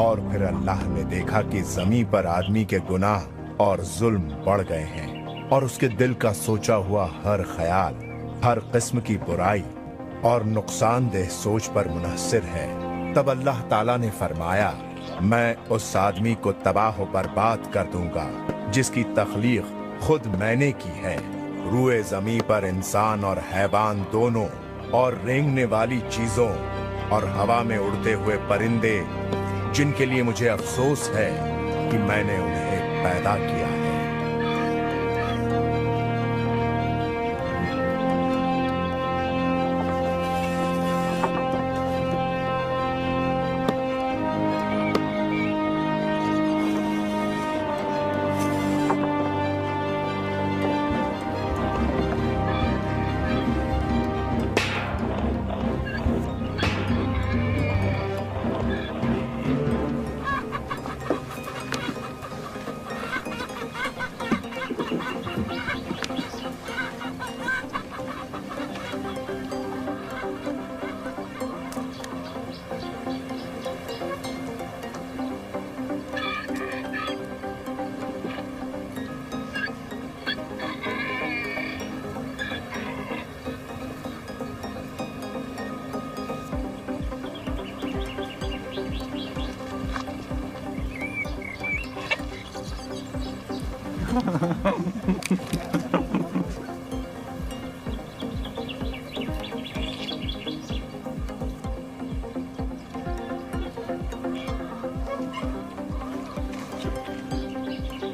और फिर अल्लाह ने देखा कि जमीन पर आदमी के गुनाह और जुल्म बढ़ गए हैं और उसके दिल का सोचा हुआ हर ख्याल हर किस्म की बुराई और नुकसानदेह सोच पर मुनहसिर है। तब अल्लाह ताला ने फरमाया, मैं उस आदमी को तबाह व बर्बाद कर दूंगा जिसकी तख्लीक खुद मैंने की है। रूए जमी पर इंसान और हैवान दोनों और रेंगने वाली चीजों और हवा में उड़ते हुए परिंदे, जिनके लिए मुझे अफसोस है कि मैंने उन्हें पैदा किया है।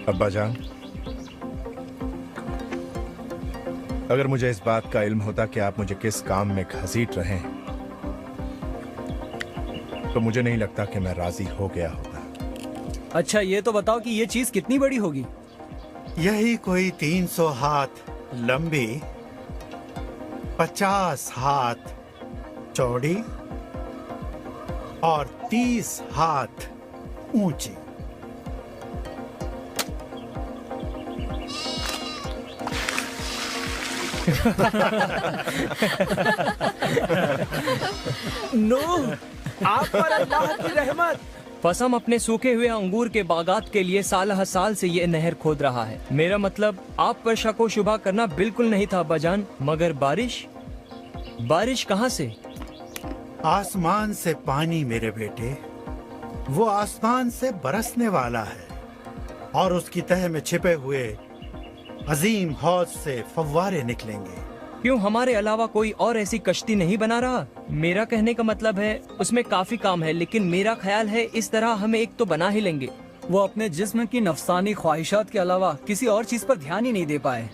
अब्बा जान, अगर मुझे इस बात का इल्म होता कि आप मुझे किस काम में घसीट रहे हैं, तो मुझे नहीं लगता कि मैं राजी हो गया होता। अच्छा, ये तो बताओ कि ये चीज कितनी बड़ी होगी? यही कोई 300 हाथ लंबी, 50 हाथ चौड़ी और 30 हाथ ऊंची। नूह, आप पर अल्लाह की रहमत। फसम अपने सूखे हुए अंगूर के बागात के लिए साल हर साल से ये नहर खोद रहा है। मेरा मतलब आप पर शको शुबा करना बिल्कुल नहीं था अब्बाजान, मगर बारिश कहाँ से? आसमान से पानी मेरे बेटे, वो आसमान से बरसने वाला है और उसकी तह में छिपे हुए अजीम हौज से फव्वारे निकलेंगे। क्यों हमारे अलावा कोई और ऐसी कश्ती नहीं बना रहा? मेरा कहने का मतलब है उसमें काफी काम है, लेकिन मेरा ख्याल है इस तरह हमें एक तो बना ही लेंगे। वो अपने जिस्म की नफसानी ख्वाहिशात के अलावा किसी और चीज पर ध्यान ही नहीं दे पाए।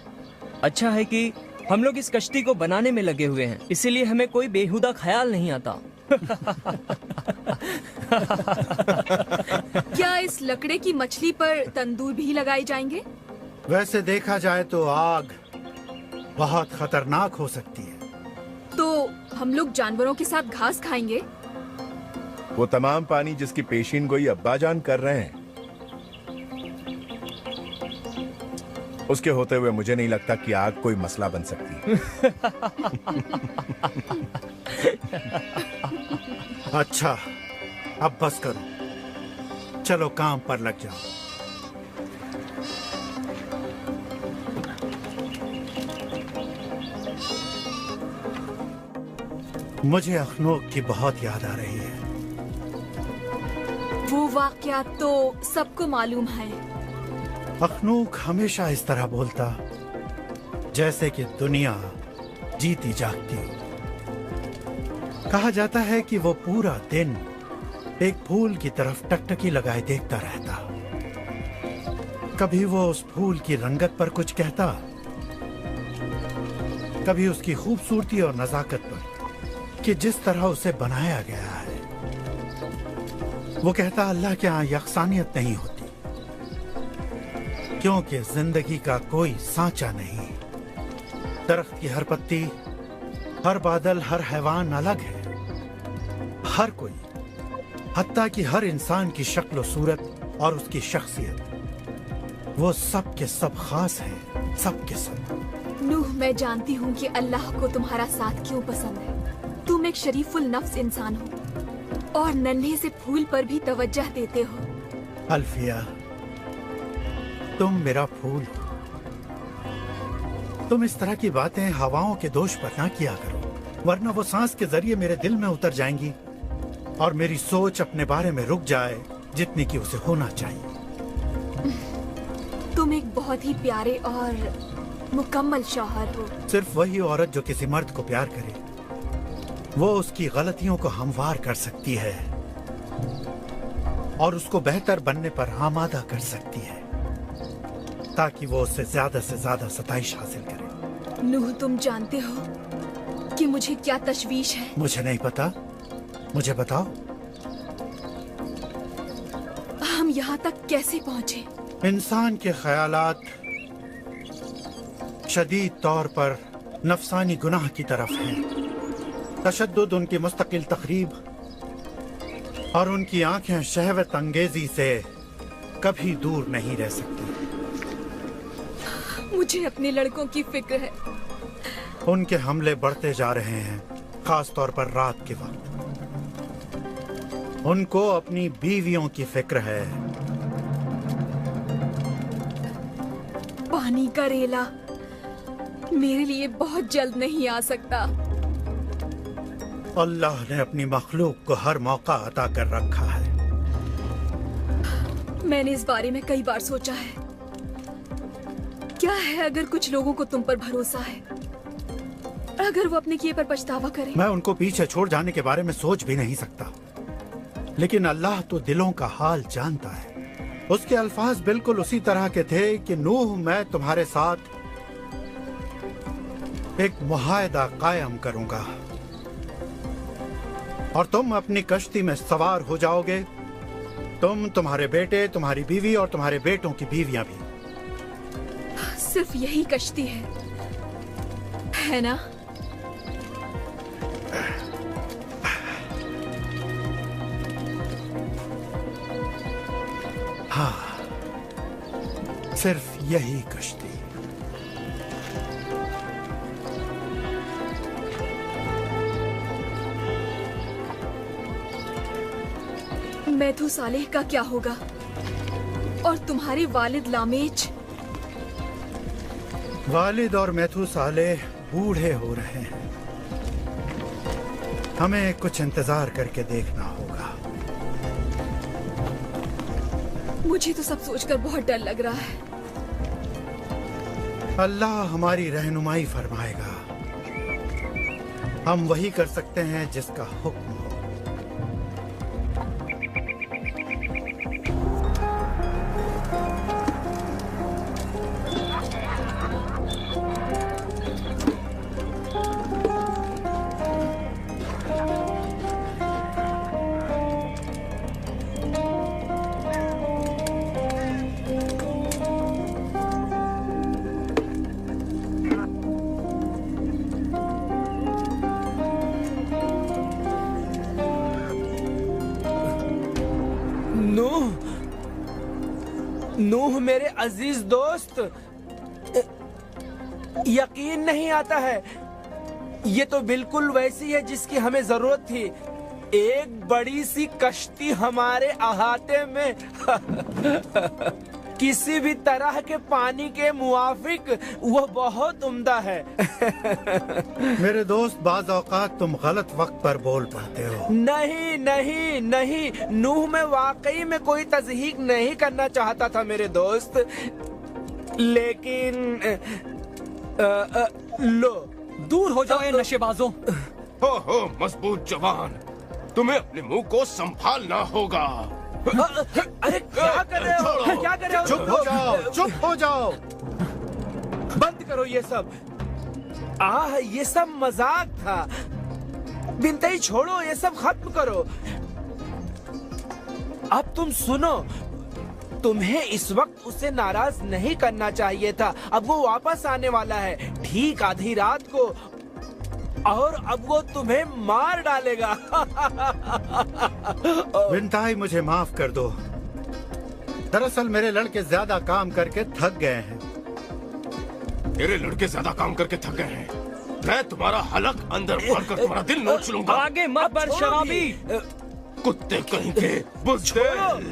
अच्छा है कि हम लोग इस कश्ती को बनाने में लगे हुए हैं, इसीलिए हमें कोई बेहुदा ख्याल नहीं आता। क्या इस लकड़े की मछली पर तंदूर भी लगाए जाएंगे? वैसे देखा जाए तो आग बहुत खतरनाक हो सकती है। तो हम लोग जानवरों के साथ घास खाएंगे? वो तमाम पानी जिसकी पेशीन गोई अब्बा जान कर रहे हैं, उसके होते हुए मुझे नहीं लगता कि आग कोई मसला बन सकती। अच्छा, अब बस करो, चलो काम पर लग जाओ। मुझे अखनूक की बहुत याद आ रही है। वो वाक़यात तो सबको मालूम है। अखनूक हमेशा इस तरह बोलता जैसे कि दुनिया जीती जागती। कहा जाता है कि वो पूरा दिन एक फूल की तरफ टकटकी लगाए देखता रहता। कभी वो उस फूल की रंगत पर कुछ कहता, कभी उसकी खूबसूरती और नजाकत पर कि जिस तरह उसे बनाया गया है। वो कहता अल्लाह के यहाँ यकसानियत नहीं होती, क्योंकि जिंदगी का कोई सांचा नहीं। दरख्त की हर पत्ती, हर बादल, हर हैवान अलग है। हर कोई, हत्ता कि हर इंसान की शक्ल सूरत और उसकी शख्सियत, वो सब के सब खास हैं, सब के सब। नूह, मैं जानती हूँ कि अल्लाह को तुम्हारा साथ क्यों पसंद है। तुम एक शरीफुल नफ्स इंसान हो। और नन्हे से फूल पर भी तवज्जह देते हो। अल्फिया, तुम मेरा फूल हो। तुम इस तरह की बातें हवाओं के दोष पर ना किया करो, वरना वो सांस के जरिए मेरे दिल में उतर जाएंगी और मेरी सोच अपने बारे में रुक जाए जितनी कि उसे होना चाहिए। तुम एक बहुत ही प्यारे और मुकम्मल शौहर हो। सिर्फ वही औरत जो किसी मर्द को प्यार करे, वो उसकी गलतियों को हमवार कर सकती है और उसको बेहतर बनने पर आमादा कर सकती है, ताकि वो उससे ज्यादा सताइश हासिल करे। नूह, तुम जानते हो कि मुझे क्या तशवीश है? मुझे नहीं पता, मुझे बताओ। हम यहाँ तक कैसे पहुँचे? इंसान के ख्यालात शदीद तौर पर नफसानी गुनाह की तरफ हैं। तशद्दुद उनकी मुस्तकिल तकरीब और उनकी आंखें शहवत अंगेजी से कभी दूर नहीं रह सकती। मुझे अपने लड़कों की फिक्र है। उनके हमले बढ़ते जा रहे हैं, खास तौर पर रात के वक्त। उनको अपनी बीवियों की फिक्र है। पानी का रेला मेरे लिए बहुत जल्द नहीं आ सकता। अल्लाह ने अपनी मखलूक को हर मौका अता कर रखा है। मैंने इस बारे में कई बार सोचा है। क्या है अगर कुछ लोगों को तुम पर भरोसा है, अगर वो अपने किए पर पछतावा करें? मैं उनको पीछे छोड़ जाने के बारे में सोच भी नहीं सकता, लेकिन अल्लाह तो दिलों का हाल जानता है। उसके अल्फाज बिल्कुल उसी तरह के थे कि नूह, मैं तुम्हारे साथ एक मुआहदा कायम करूंगा और तुम अपनी कश्ती में सवार हो जाओगे, तुम, तुम्हारे बेटे, तुम्हारी बीवी और तुम्हारे बेटों की बीवियां भी। सिर्फ यही कश्ती है ना? हाँ, सिर्फ यही कश्ती। मैथू सालेह का क्या होगा? और तुम्हारे वालिद लामेच? वालिद और मैथू सालेह बूढ़े हो रहे हैं। हमें कुछ इंतजार करके देखना होगा। मुझे तो सब सोचकर बहुत डर लग रहा है। अल्लाह हमारी रहनुमाई फरमाएगा। हम वही कर सकते हैं जिसका हुक्म हो। नूह मेरे अजीज दोस्त, यकीन नहीं आता है, ये तो बिल्कुल वैसी है जिसकी हमें जरूरत थी। एक बड़ी सी कश्ती हमारे अहाते में किसी भी तरह के पानी के मुआफिक, वो बहुत उम्दा है। मेरे दोस्त, बाज़ औक़ात तुम गलत वक्त पर बोल पड़ते हो। नहीं नहीं नहीं, नूह में वाकई में कोई तज़हीक नहीं करना चाहता था मेरे दोस्त, लेकिन लो, दूर हो जाओ ये नशेबाजों। हो मजबूत जवान, तुम्हें अपने मुंह को संभालना होगा। अरे क्या कर रहे हो? क्या कर रहे हो? चुप हो जाओ, चुप हो जाओ। बंद करो ये सब। ये सब मजाक था। बिनते छोड़ो, ये सब खत्म करो। अब तुम सुनो, तुम्हें इस वक्त उसे नाराज नहीं करना चाहिए था। अब वो वापस आने वाला है ठीक आधी रात को, और अब वो तुम्हें मार डालेगा। बिनताई, मुझे माफ कर दो। दरअसल मेरे लड़के ज्यादा काम करके थक गए हैं। मेरे लड़के ज्यादा काम करके थक गए हैं। मैं तुम्हारा हलक अंदर भरकर तुम्हारा दिल नोच लूंगा। आगे मत बढ़ शराबी। कुत्ते कहीं के बुज़दिल।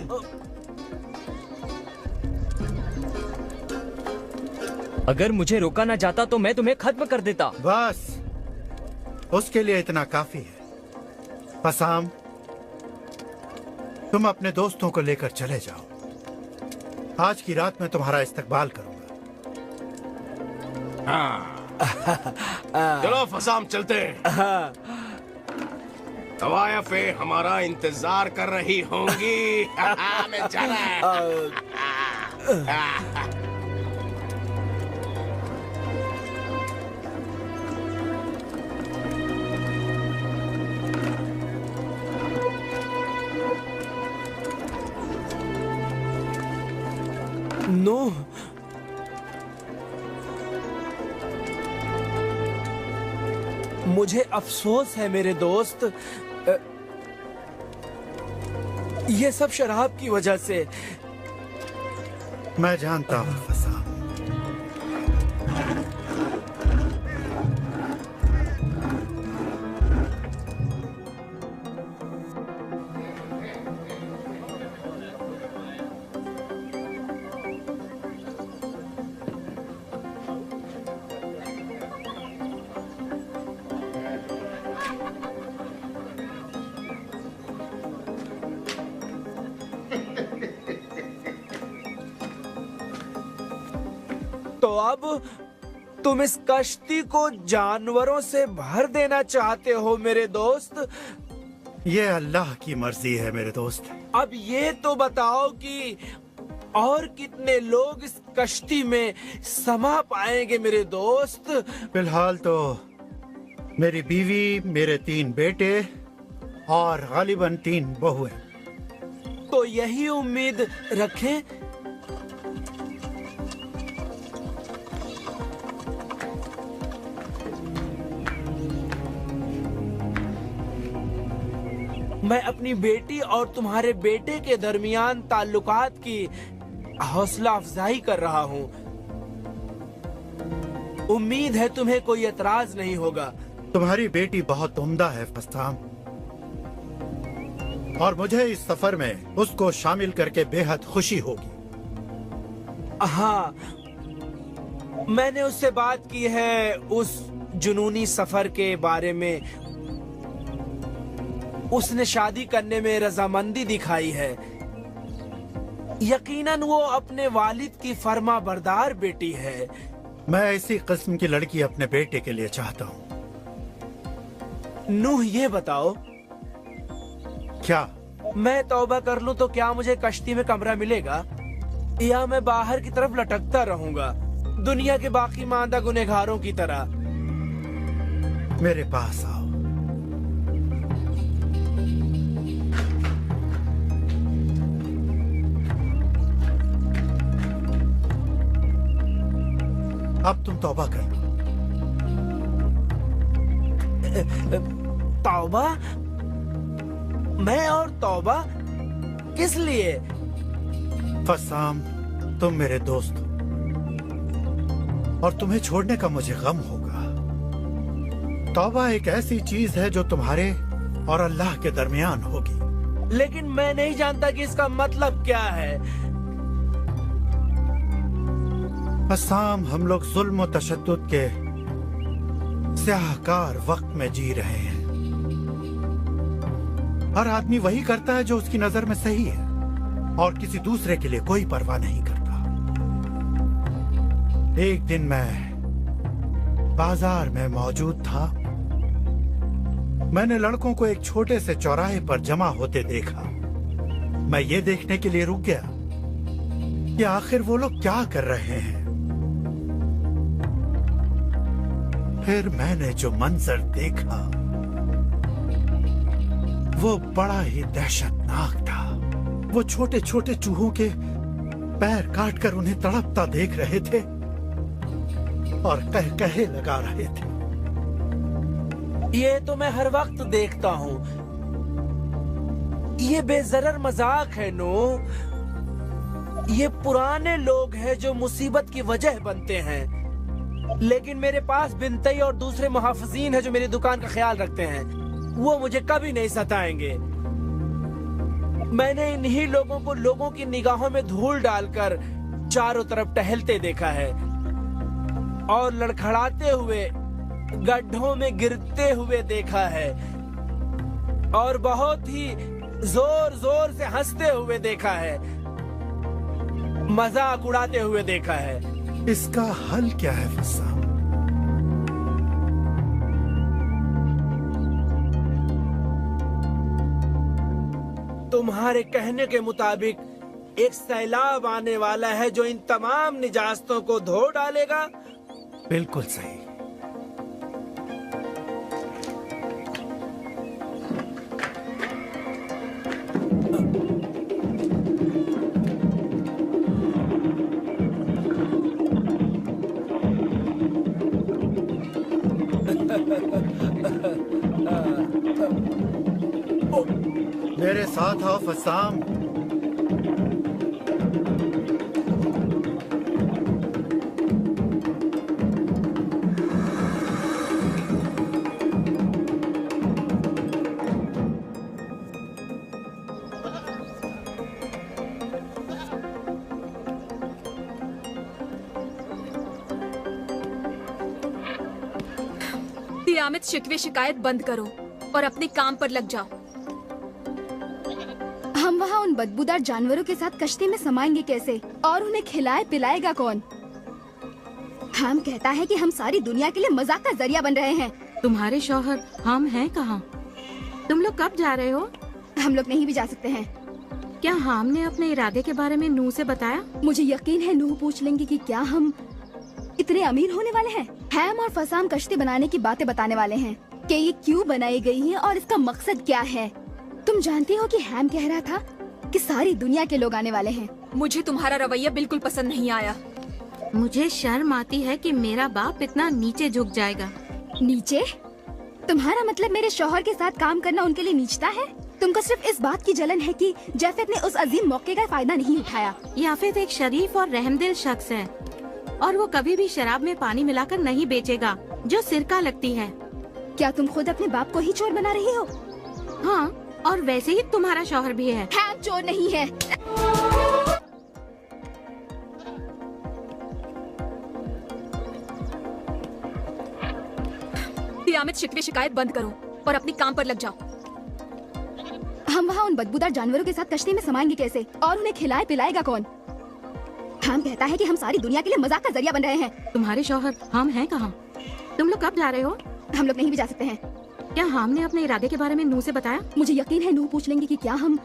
अगर मुझे रोका ना जाता तो मैं तुम्हें खत्म कर देता। बस उसके लिए इतना काफी है। फसाम, तुम अपने दोस्तों को लेकर चले जाओ। आज की रात मैं तुम्हारा इस्तकबाल करूंगा। चलो फसाम, चलते हैं। तवायफे हमारा इंतजार कर रही होंगी। मैं जा रहा है। नूह, मुझे अफसोस है मेरे दोस्त, ये सब शराब की वजह से। मैं जानता हूँ फसाम। तो अब तुम इस कश्ती को जानवरों से भर देना चाहते हो मेरे दोस्त? ये अल्लाह की मर्जी है मेरे दोस्त। अब ये तो बताओ कि और कितने लोग इस कश्ती में समा पाएंगे मेरे दोस्त? फिलहाल तो मेरी बीवी, मेरे 3 बेटे और गालिबन 3 बहुएं। तो यही उम्मीद रखें। मैं अपनी बेटी और तुम्हारे बेटे के दरमियान ताल्लुकात की हौसला अफजाई कर रहा हूँ। उम्मीद है तुम्हें कोई एतराज नहीं होगा। तुम्हारी बेटी बहुत उम्दा है फसाम, और मुझे इस सफर में उसको शामिल करके बेहद खुशी होगी। हाँ, मैंने उससे बात की है उस जुनूनी सफर के बारे में। उसने शादी करने में रजामंदी दिखाई है। यकीनन वो अपने वालिद की फर्मा बरदार बेटी है। मैं ऐसी किस्म की लड़की अपने बेटे के लिए चाहता हूँ। नूह, ये बताओ, क्या मैं तौबा कर लूं तो क्या मुझे कश्ती में कमरा मिलेगा, या मैं बाहर की तरफ लटकता रहूंगा दुनिया के बाकी मांदा गुनहगारों की तरह? मेरे पास आओ। अब तुम तौबा कर लो। तौबा? मैं और तौबा? किस लिए? फसाम, तुम मेरे दोस्त हो और तुम्हें छोड़ने का मुझे गम होगा। तौबा एक ऐसी चीज है जो तुम्हारे और अल्लाह के दरमियान होगी। लेकिन मैं नहीं जानता कि इसका मतलब क्या है। फसाम, हम लोग जुल्म और तशद्दुद के स्याहकार वक्त में जी रहे हैं। हर आदमी वही करता है जो उसकी नजर में सही है और किसी दूसरे के लिए कोई परवाह नहीं करता। एक दिन मैं बाजार में मौजूद था। मैंने लड़कों को एक छोटे से चौराहे पर जमा होते देखा। मैं ये देखने के लिए रुक गया कि आखिर वो लोग क्या कर रहे हैं। फिर मैंने जो मंजर देखा वो बड़ा ही दहशतनाक था। वो छोटे छोटे चूहों के पैर काटकर उन्हें तड़पता देख रहे थे और कहे लगा रहे थे। ये तो मैं हर वक्त देखता हूँ। ये बेजरर मजाक है नो। ये पुराने लोग हैं जो मुसीबत की वजह बनते हैं। लेकिन मेरे पास बिनतई और दूसरे मुहाफिजीन हैं जो मेरी दुकान का ख्याल रखते हैं। वो मुझे कभी नहीं सताएंगे। मैंने इन्हीं लोगों को लोगों की निगाहों में धूल डालकर चारों तरफ टहलते देखा है और लड़खड़ाते हुए गड्ढों में गिरते हुए देखा है और बहुत ही जोर जोर से हंसते हुए देखा है, मजाक उड़ाते हुए देखा है। इसका हल क्या है फसाम? तुम्हारे कहने के मुताबिक एक सैलाब आने वाला है जो इन तमाम निजास्तों को धो डालेगा। बिल्कुल सही। मेरे साथ आओ फसाम। तियामत शिकवे शिकायत बंद करो और अपने काम पर लग जाओ। हम वहाँ उन बदबूदार जानवरों के साथ कश्ती में समाएंगे कैसे? और उन्हें खिलाए पिलाएगा कौन? हम कहता है कि हम सारी दुनिया के लिए मजाक का जरिया बन रहे हैं। तुम्हारे शौहर हम हैं कहाँ? तुम लोग कब जा रहे हो? हम लोग नहीं भी जा सकते हैं। क्या हाम ने अपने इरादे के बारे में नूह से बताया? मुझे यकीन है नूह पूछ लेंगे कि क्या हम इतने अमीर होने वाले हैं। हैम और फसाम कश्ती बनाने की बातें बताने वाले हैं कि ये क्यों बनाई गई है और इसका मकसद क्या है। तुम जानती हो कि हैम कह रहा था कि सारी दुनिया के लोग आने वाले हैं। मुझे तुम्हारा रवैया बिल्कुल पसंद नहीं आया। मुझे शर्म आती है कि मेरा बाप इतना नीचे झुक जाएगा। नीचे? तुम्हारा मतलब मेरे शौहर के साथ काम करना उनके लिए नीचता है? तुमको सिर्फ इस बात की जलन है कि जैफेद ने उस अजीम मौके का फायदा नहीं उठाया। याफेद एक शरीफ और रहमदिल शख्स है और वो कभी भी शराब में पानी मिलाकर नहीं बेचेगा जो सिरका लगती है। क्या तुम खुद अपने बाप को ही चोर बना रही हो? हाँ, और वैसे ही तुम्हारा शौहर भी है। हैम चोर नहीं है। तियामत शिकवे शिकायत बंद करो और अपने काम पर लग जाओ। हम वहाँ उन बदबूदार जानवरों के साथ कश्ती में समाएंगे कैसे? और उन्हें खिलाए पिलाएगा कौन? हम कहता है कि हम सारी दुनिया के लिए मजाक का जरिया बन रहे हैं। तुम्हारे शौहर हम हैं कहाँ? तुम लोग कब जा रहे हो? हम लोग नहीं भी जा सकते हैं। क्या हाम ने अपने इरादे के बारे में नूह से बताया? मुझे यकीन है नूह पूछ लेंगे कि क्या हम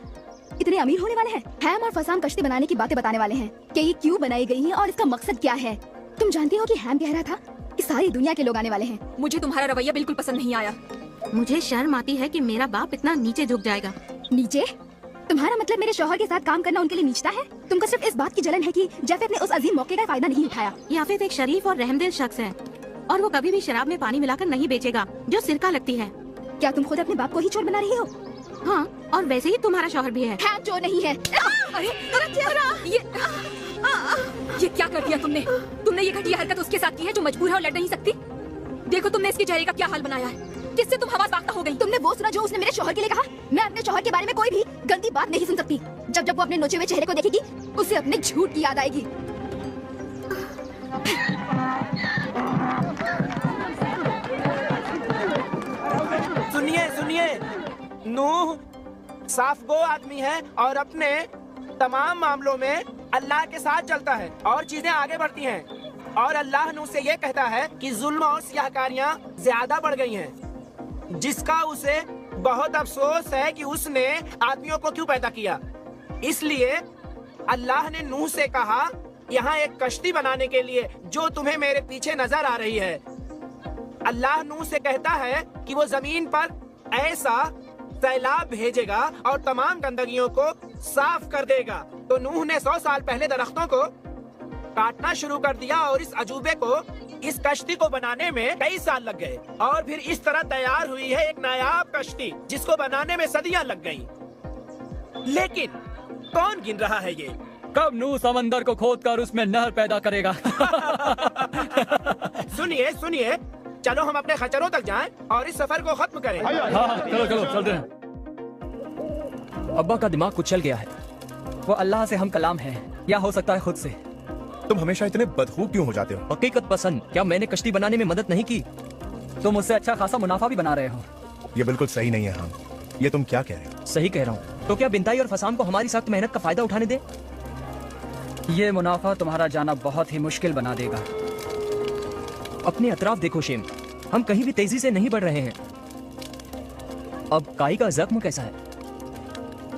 इतने अमीर होने वाले हैं। हैम और फसाम कश्ती बनाने की बातें बताने वाले हैं कि ये क्यों बनाई गई है और इसका मकसद क्या है। तुम जानती हो कि हैम कह रहा था कि सारी दुनिया के लोग आने वाले हैं। मुझे तुम्हारा रवैया बिल्कुल पसंद नहीं आया। मुझे शर्म आती है कि मेरा बाप इतना नीचे झुक जाएगा। नीचे? तुम्हारा मतलब मेरे शौहर के साथ काम करना उनके लिए नीचता है? तुमको सिर्फ इस बात की जलन है कि जैफेद ने उस अजीम मौके का फायदा नहीं उठाया। याफेद एक शरीफ और रहमदिल शख्स है और वो कभी भी शराब में पानी मिलाकर नहीं बेचेगा जो सिरका लगती है। क्या तुम खुद अपने बाप को ही चोर बना रही हो? हाँ, और वैसे ही तुम्हारा शौहर भी है। हैम चोर नहीं है। अरे ये क्या कर दिया तुमने? तुमने ये घटिया हरकत उसके साथ की है जो मजबूर है और लड़ नहीं सकती। देखो तुमने इसके चेहरे का क्या हाल बनाया है। किससे तुम हवास बाख्ता हो गई? तुमने वो सुना जो उसने मेरे शौहर के लिए कहा? मैं अपने शौहर के बारे में कोई भी गंदी बात नहीं सुन सकती। जब जब वो अपने नोचे हुए चेहरे को देखेगी उसे अपने झूठ की याद आएगी। सुनिए सुनिए, नूह साफ गो आदमी है और अपने तमाम मामलों में अल्लाह के साथ चलता है और चीजें आगे बढ़ती हैं। और अल्लाह नूह से ये कहता है कि जुल्म और सियाहकारियां ज्यादा बढ़ गई हैं, जिसका उसे बहुत अफसोस है कि उसने आदमियों को क्यों पैदा किया। इसलिए अल्लाह ने नूह से कहा, यहाँ एक कश्ती बनाने के लिए जो तुम्हें मेरे पीछे नजर आ रही है। अल्लाह नूह से कहता है कि वो जमीन पर ऐसा सैलाब भेजेगा और तमाम गंदगियों को साफ कर देगा। तो नूह ने 100 साल पहले दरख्तों को काटना शुरू कर दिया और इस अजूबे को, इस कश्ती को बनाने में कई साल लग गए और फिर इस तरह तैयार हुई है एक नायाब कश्ती जिसको बनाने में सदियां लग गईं। लेकिन कौन गिन रहा है ये? कब नूह समंदर को खोदकर उसमें नहर पैदा करेगा? सुनिए सुनिए, चलो हम अपने खच्चरों तक जाएं और इस सफर को खत्म करें। हाँ, चलो चलो चलते हैं। अब्बा का दिमाग कुचल गया है। वो अल्लाह से हम कलाम हैं, या हो सकता है खुद से। तुम हमेशा इतने बदखू क्यों हो जाते हो? हकीकत पसंद, क्या मैंने कश्ती बनाने में मदद नहीं की? तुम उससे अच्छा खासा मुनाफा भी बना रहे हो। ये बिल्कुल सही नहीं है। हाँ, ये तुम क्या कह रहे हो? सही कह रहा हूँ। तो क्या बिंताई और फसाम को हमारी सख्त मेहनत का फायदा उठाने दे? ये मुनाफा तुम्हारा जाना बहुत ही मुश्किल बना देगा। अपने अतराफ देखो शेम, हम कहीं भी तेजी से नहीं बढ़ रहे हैं। अब काई का जख्म कैसा है?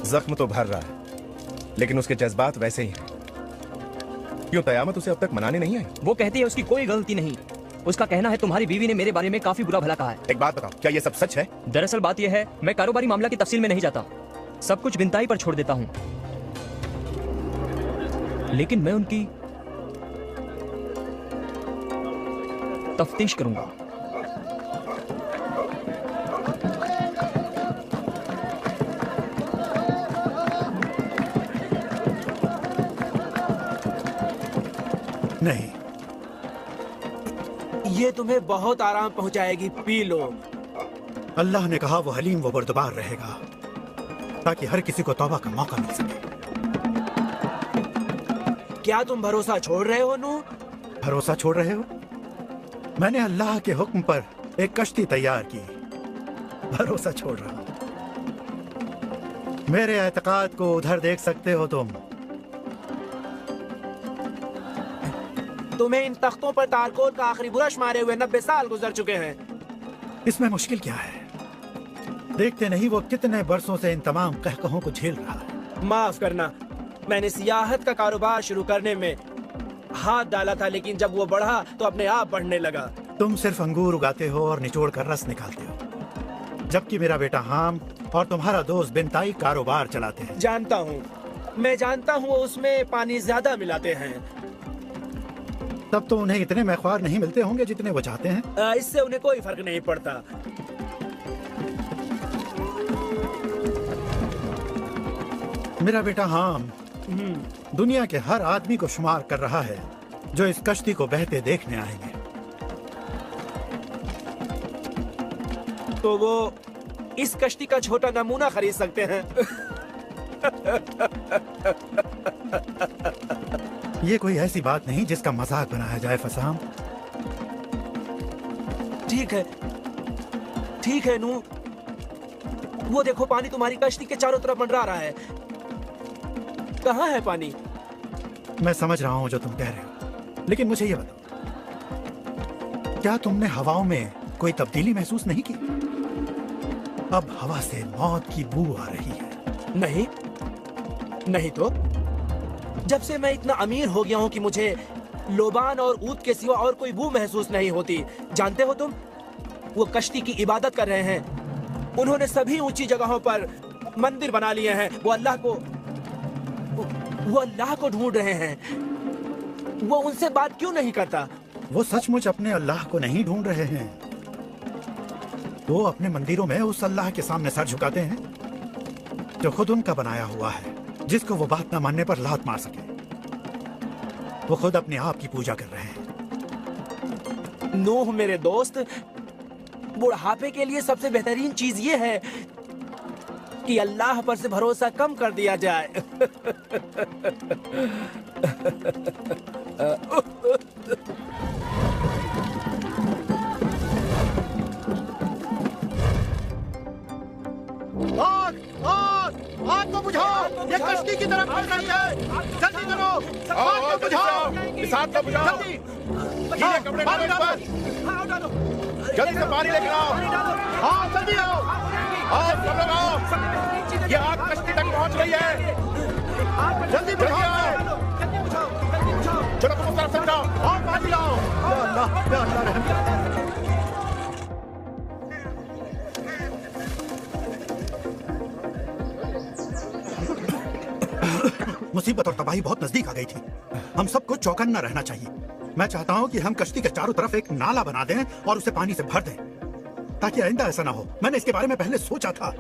जख्म तो भर रहा है, लेकिन उसके जज्बात वैसे ही हैं। क्यों तयामत उसे अब तक मनाने नहीं आई? वो कहती है उसकी कोई गलती नहीं। उसका कहना है तुम्हारी बीवी ने मेरे बारे में काफी बुरा भला कहा है। एक बात बताओ, क्या ये सब सच है? दरअसल बात यह है, मैं कारोबारी मामला की तफसील में नहीं जाता, सब कुछ बिंताई पर छोड़ देता हूँ। लेकिन मैं उनकी तफ्तीश करूंगा। नहीं, ये तुम्हें बहुत आराम पहुंचाएगी, पी लो। अल्लाह ने कहा वो हलीम व बुर्दबार रहेगा ताकि हर किसी को तौबा का मौका मिल सके। क्या तुम भरोसा छोड़ रहे हो नू? भरोसा छोड़ रहे हो? मैंने अल्लाह के हुक्म पर एक कश्ती तैयार की, भरोसा छोड़ रहा हूं। मेरे एतकाद को उधर देख सकते हो तुम। तुम्हें इन तख्तों पर तारकोल का आखिरी बुरश मारे हुए 90 साल गुजर चुके हैं। इसमें मुश्किल क्या है? देखते नहीं वो कितने बरसों से इन तमाम कहकहों को झेल रहा है। माफ करना, मैंने सियाहत का कारोबार शुरू करने में हाथ डाला था, लेकिन जब वो बढ़ा तो अपने आप बढ़ने लगा। तुम सिर्फ अंगूर उगाते हो और निचोड़ कर रस निकालते हो, जबकि मेरा बेटा हाम और तुम्हारा दोस्त बिनताई कारोबार चलाते हैं। जानता हूँ, मैं जानता हूँ, उसमें पानी ज्यादा मिलाते हैं। तब तो उन्हें इतने मैख्वार नहीं मिलते होंगे जितने वो चाहते हैं। इससे उन्हें कोई फर्क नहीं पड़ता। मेरा बेटा हाम दुनिया के हर आदमी को शुमार कर रहा है जो इस कश्ती को बहते देखने आएंगे। तो वो इस कश्ती का छोटा नमूना खरीद सकते हैं। ये कोई ऐसी बात नहीं जिसका मजाक बनाया जाए फसाम। ठीक है नू, वो देखो पानी तुम्हारी कश्ती के चारों तरफ मंडरा रहा है। कहाँ है पानी? मैं समझ रहा हूँ जो तुम कह रहे हो, लेकिन मुझे ये बताओ, क्या तुमने हवाओं में कोई तब्दीली महसूस नहीं की? अब हवा से मौत की बू आ रही है। नहीं तो जब से मैं इतना अमीर हो गया हूँ कि मुझे लोबान और ऊद के सिवा और कोई बू महसूस नहीं होती। जानते हो तुम, वो कश्ती की इबादत कर रहे हैं। उन्होंने सभी ऊंची जगहों पर मंदिर बना लिए हैं। वो अल्लाह को ढूंढ रहे हैं। वो उनसे बात क्यों नहीं करता? वो सचमुच अपने अल्लाह को नहीं ढूंढ रहे हैं। वो अपने मंदिरों में उस अल्लाह के सामने सर झुकाते हैं जो खुद उनका बनाया हुआ है, जिसको वो बात न मानने पर लात मार सके। वो खुद अपने आप की पूजा कर रहे हैं। नूह मेरे दोस्त, बुढ़ापे के लिए सबसे बेहतरीन चीज ये है कि अल्लाह पर से भरोसा कम कर दिया जाए। आग को बुझाओ, ये कश्ती की तरफ बढ़ रही है। जल्दी करो, आग को बुझाओ, इस आग को बुझाओ। गीले कपड़े डालो इस पर। जल्दी से पानी लेकर आओ। हाँ जल्दी आओ। आओ सब लोग आओ। ये आग कश्ती तक पहुंच गई है। जल्दी बुझाओ। चलो तुम उस तरफ से बुझाओ। और पानी लाओ। या अल्लाह रहम कर। मुसीबत और तबाही बहुत नजदीक आ गई थी। हम सबको चौकन्ना रहना चाहिए। मैं चाहता हूँ कि हम कश्ती के चारों तरफ एक नाला बना दें और उसे पानी से भर दें, ताकि आइंदा ऐसा ना हो। मैंने इसके बारे में पहले सोचा था,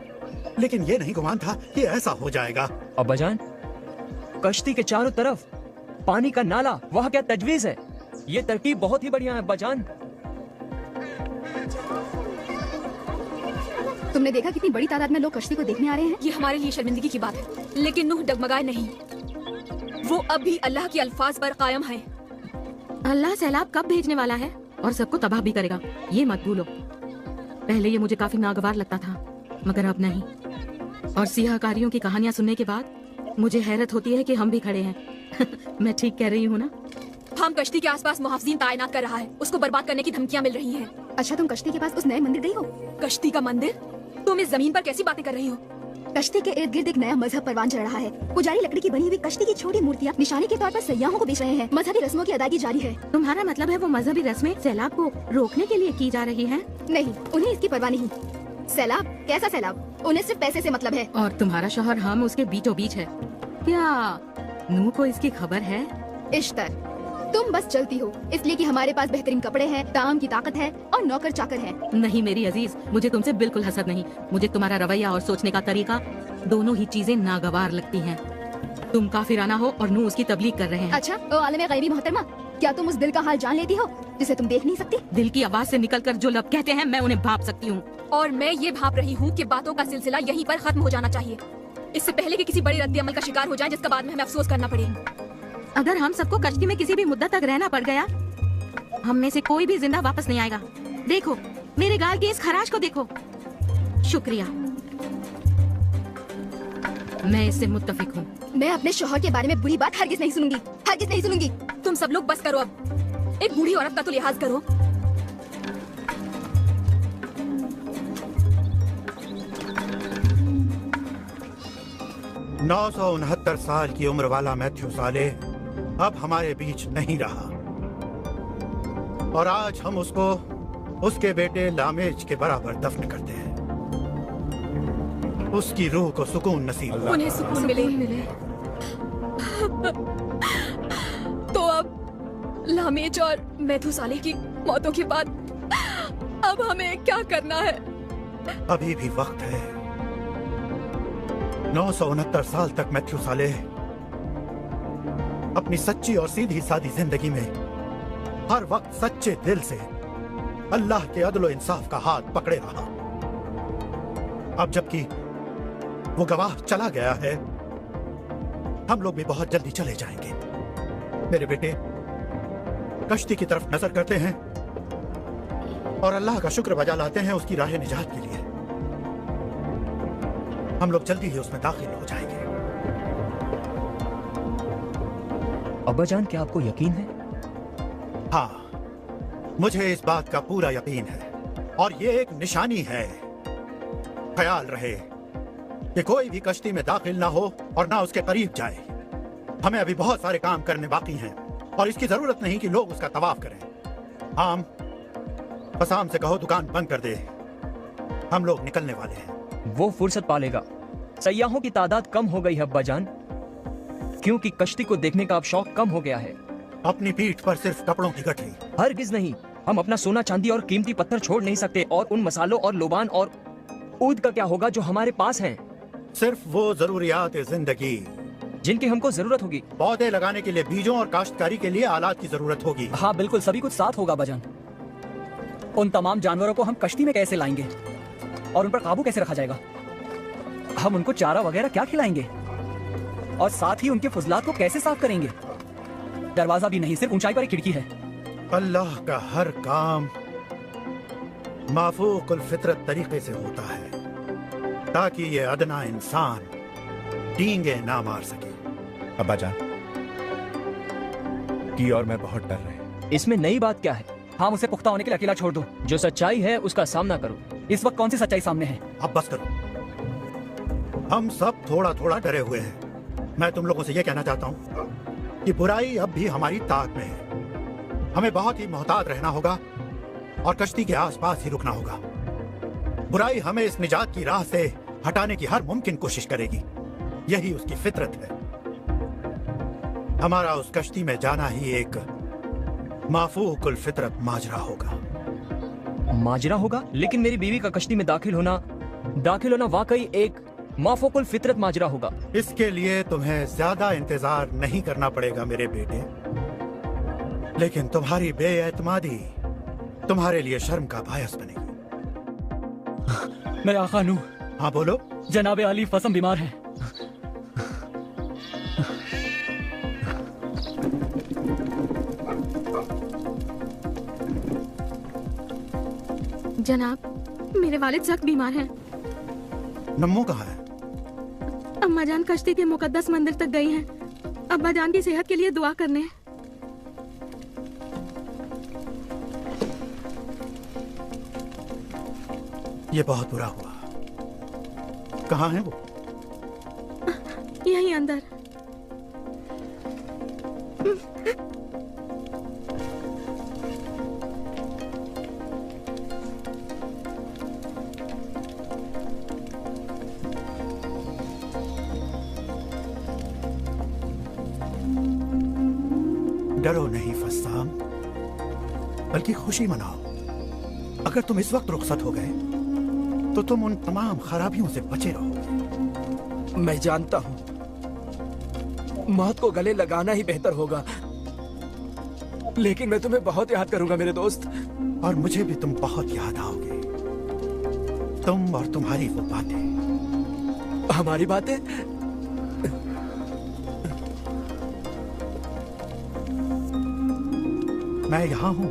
लेकिन ये नहीं गुमान था कि ऐसा हो जाएगा। अब्बाजान, कश्ती के चारों तरफ पानी का नाला, वह क्या तजवीज है? ये तरकीब बहुत ही बढ़िया है अब्बाजान। तुमने देखा कितनी बड़ी तादाद में लोग कश्ती को देखने आ रहे हैं? ये हमारे लिए शर्मिंदगी की बात है, लेकिन नूह डगमगाए नहीं। वो अब भी अल्लाह के अल्फाज पर कायम है। अल्लाह सैलाब कब भेजने वाला है और सबको तबाह भी करेगा, ये मत भूलो। पहले ये मुझे काफी नागवार लगता था, मगर अब नहीं। और सियाहकारियों की कहानियां सुनने के बाद मुझे हैरत होती है कि हम भी खड़े हैं। मैं ठीक कह रही हूँ ना? हम कश्ती के आसपास मुहाफिजीन तैनात कर रहा है, उसको बर्बाद करने की धमकियां मिल रही हैं। अच्छा, तुम कश्ती के पास उस नए मंदिर गई हो? कश्ती का मंदिर? तुम इस जमीन पर कैसी बातें कर रही हो? कश्ती के इर्द गिर्द एक नया मजहब परवान चढ़ रहा है। पुजारी लकड़ी की बनी हुई कश्ती की छोटी मूर्तियाँ निशानी के तौर पर सयाहों को बेच रहे हैं। मजहबी रस्मों की अदायगी जारी है। तुम्हारा मतलब है वो मजहबी रस्में सैलाब को रोकने के लिए की जा रही हैं? नहीं, उन्हें इसकी परवाह नहीं। सैलाब? कैसा सैलाब? उन्हें सिर्फ पैसे से मतलब है। और तुम्हारा शौहर हम उसके बीचों बीच है। क्या नूह को इसकी खबर है? इश्तर, तुम बस चलती हो इसलिए कि हमारे पास बेहतरीन कपड़े हैं, ताम की ताकत है और नौकर चाकर हैं। नहीं मेरी अजीज, मुझे तुमसे बिल्कुल हसद नहीं। मुझे तुम्हारा रवैया और सोचने का तरीका, दोनों ही चीजें नागवार लगती हैं। तुम काफिराना हो और नूह उसकी तबलीग कर रहे हैं। अच्छा, ओ आलम गैबी मोहतरमा, क्या तुम उस दिल का हाल जान लेती हो जिसे तुम देख नहीं सकती? दिल की आवाज से निकलकर जो लब कहते हैं, मैं उन्हें भाप सकती हूँ। और मैं ये भाप रही हूँ कि बातों का सिलसिला यहीं पर खत्म हो जाना चाहिए, इससे पहले कि किसी बड़ी रद्द अमल का शिकार हो जाए जिसका बाद में हमें अफसोस करना पड़े। अगर हम सबको कश्ती में किसी भी मुद्दत तक रहना पड़ गया, हम में से कोई भी जिंदा वापस नहीं आएगा। देखो मेरे गाल की इस खराश को देखो। शुक्रिया, मैं इससे मुत्तफिक हूँ। मैं अपने शौहर के बारे में बुरी बात हरगिज नहीं सुनूंगी, हरगिज नहीं सुनूंगी। तुम सब लोग बस करो अब, एक बूढ़ी औरत का तो लिहाज करो। 969 साल की उम्र वाला मैथ्यू साले अब हमारे बीच नहीं रहा, और आज हम उसको उसके बेटे लामेज के बराबर दफन करते हैं। उसकी रूह को सुकून नसीब हो। उन्हें सुकून मिले। तो अब लामेज और मैथुसाले की मौतों के बाद अब हमें क्या करना है? अभी भी वक्त है। 969 साल तक मैथ्यू साले अपनी सच्ची और सीधी सादी जिंदगी में हर वक्त सच्चे दिल से अल्लाह के अदल इंसाफ का हाथ पकड़े रहा। अब जबकि वो गवाह चला गया है, हम लोग भी बहुत जल्दी चले जाएंगे। मेरे बेटे, कश्ती की तरफ नजर करते हैं और अल्लाह का शुक्र बजा लाते हैं उसकी राह निजात के लिए। हम लोग जल्दी ही उसमें दाखिल हो जाएंगे। अब्बा जान, क्या आपको यकीन है? हाँ, मुझे इस बात का पूरा यकीन है, और ये एक निशानी है। ख्याल रहे कि कोई भी कश्ती में दाखिल ना हो और ना उसके करीब जाए। हमें अभी बहुत सारे काम करने बाकी हैं और इसकी जरूरत नहीं कि लोग उसका तवाफ करें। आम फसाम से कहो दुकान बंद कर दे, हम लोग निकलने वाले हैं। वो फुर्सत पालेगा। सयाहों की तादाद कम हो गई है अब्बा जान, क्योंकि कश्ती को देखने का अब शौक कम हो गया है। अपनी पीठ पर सिर्फ कपड़ों की गठरी। हरगिज नहीं, हम अपना सोना चांदी और कीमती पत्थर छोड़ नहीं सकते। और उन मसालों और लोबान और ऊद का क्या होगा जो हमारे पास हैं? सिर्फ वो जरूरियात जिंदगी जिनकी हमको जरूरत होगी। पौधे लगाने के लिए बीजों और काश्तकारी के लिए आलात की जरूरत होगी। हाँ बिल्कुल, सभी कुछ साथ होगा बजान। उन तमाम जानवरों को हम कश्ती में कैसे लाएंगे और उन पर काबू कैसे रखा जाएगा? हम उनको चारा वगैरह क्या खिलाएंगे? और साथ ही उनके फुजलात को कैसे साफ करेंगे? दरवाजा भी नहीं, सिर्फ ऊंचाई पर एक खिड़की है। अल्लाह का हर काम माफूकुल फितरत तरीके से होता है ताकि ये अदना इंसान डींगे ना मार सके। अब्बा जान, की और मैं बहुत डर रहे हैं। इसमें नई बात क्या है? हाँ, उसे पुख्ता होने के लिए अकेला छोड़ दो। जो सच्चाई है उसका सामना करो। इस वक्त कौन सी सच्चाई सामने है? अब बस करो, हम सब थोड़ा थोड़ा डरे हुए हैं। मैं तुम लोगों से यह कहना चाहता हूँ कि बुराई अब भी हमारी ताक में है। हमें बहुत ही मोहतात रहना होगा और कश्ती के आसपास ही रुकना होगा। बुराई हमें इस निजात की राह से हटाने की हर मुमकिन कोशिश करेगी, यही उसकी फितरत है। हमारा उस कश्ती में जाना ही एक माफूकुल फितरत माजरा होगा। माजरा होगा? लेकिन मेरी बीवी का कश्ती में दाखिल होना वाकई एक माफूकुल फितरत माजरा होगा। इसके लिए तुम्हें ज्यादा इंतजार नहीं करना पड़ेगा मेरे बेटे, लेकिन तुम्हारी बेएतमादी तुम्हारे लिए शर्म का बायस बनेगी। मेरे आका नूह, हाँ बोलो। जनाबे अली फसम बीमार हैं। जनाब, मेरे वालिद सख्त बीमार हैं। नम्मो कहाँ है? अम्मा जान कश्ती के मुकद्दस मंदिर तक गई हैं। अब्बा जान की सेहत के लिए दुआ करने। ये बहुत बुरा हुआ। कहाँ है वो? यहीं अंदर। डरो नहीं फस्साम, बल्कि खुशी मनाओ। अगर तुम इस वक्त रुखसत हो गए तो तुम उन तमाम खराबियों से बचे रहोगे। मैं जानता हूँ मौत को गले लगाना ही बेहतर होगा, लेकिन मैं तुम्हें बहुत याद करूंगा मेरे दोस्त। और मुझे भी तुम बहुत याद आओगे, तुम और तुम्हारी वो बातें। हमारी बातें? मैं यहाँ हूँ।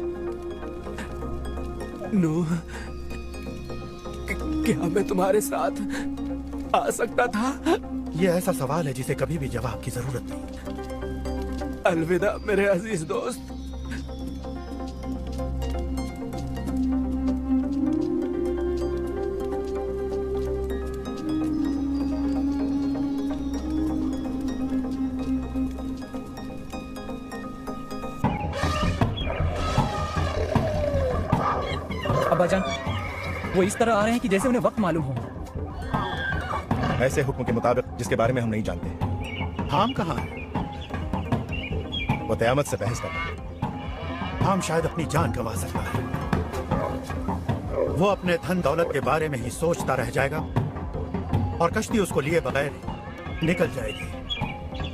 नूह, क्या मैं तुम्हारे साथ आ सकता था? ये ऐसा सवाल है जिसे कभी भी जवाब की जरूरत नहीं। अलविदा मेरे अजीज दोस्त। अब्बाजान, वो इस तरह आ रहे हैं कि जैसे उन्हें वक्त मालूम हो। ऐसे हुक्म के मुताबिक जिसके बारे में हम नहीं जानते। हम कहाँ हैं? वो क़यामत से बहस कर रहे हैं। हम शायद अपनी जान गंवा सकता है। वो अपने धन दौलत के बारे में ही सोचता रह जाएगा और कश्ती उसको लिए बगैर निकल जाएगी।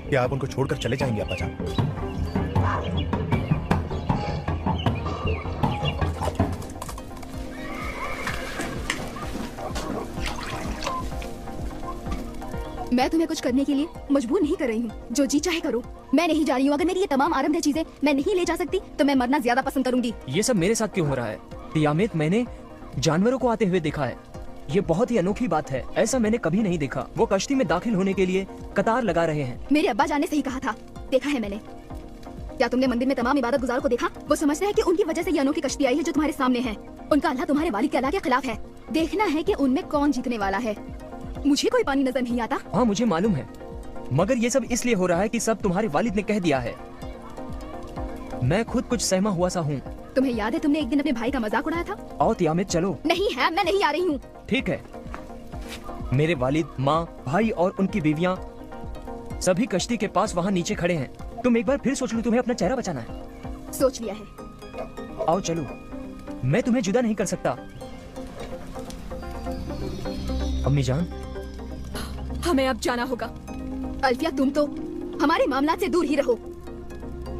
क्या आप उनको छोड़कर चले जाएंगे अब्बाजान? मैं तुम्हें कुछ करने के लिए मजबूर नहीं कर रही हूँ। जो जी चाहे करो। मैं नहीं जा रही हूँ। अगर मेरी ये तमाम आरंभ चीजें मैं नहीं ले जा सकती तो मैं मरना ज्यादा पसंद करूंगी। ये सब मेरे साथ क्यों हो रहा है? क़यामत मैंने जानवरों को आते हुए देखा है। ये बहुत ही अनोखी बात है, ऐसा मैंने कभी नहीं देखा। वो कश्ती में दाखिल होने के लिए कतार लगा रहे हैं। मेरे अब्बा जान ने सही कहा था, देखा है मैंने। क्या तुमने मंदिर में तमाम इबादत गुजारों को देखा? वो समझते हैं कि उनकी वजह से ये अनोखी कश्ती आई है जो तुम्हारे सामने है। उनका अल्लाह तुम्हारे वालिद के अल्लाह के खिलाफ है। देखना है कि उनमें कौन जीतने वाला है। मुझे कोई पानी नजर नहीं आता। हाँ मुझे मालूम है, मगर ये सब इसलिए हो रहा है कि सब तुम्हारे वालिद ने कह दिया है। मैं खुद कुछ सहमा हुआ सा हूँ। तुम्हें याद है तुमने एक दिन अपने भाई का मजाक उड़ाया था? आओ क़यामत चलो। नहीं है, मैं नहीं आ रही हूँ। ठीक है। मेरे वालिद, माँ, भाई और उनकी बीवियाँ सभी कश्ती के पास वहाँ नीचे खड़े हैं। तुम एक बार फिर सोच लो, तुम्हें अपना चेहरा बचाना है। सोच लिया है। आओ चलो, मैं तुम्हें जुदा नहीं कर सकता। अम्मी जान, हमें अब जाना होगा। अल्फिया, तुम तो हमारे मामला से दूर ही रहो।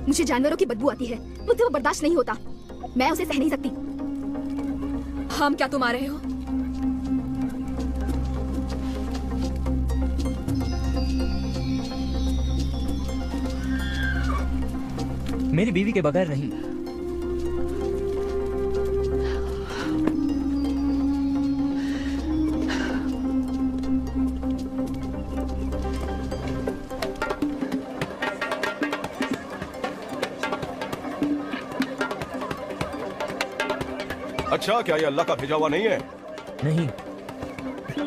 मुझे जानवरों की बदबू आती है, मुझे वो बर्दाश्त नहीं होता। मैं उसे सह नहीं सकती। हम क्या तुम आ रहे हो? मेरी बीवी के बगैर नहीं। अच्छा, क्या ये अल्लाह का भेजा हुआ नहीं है? नहीं।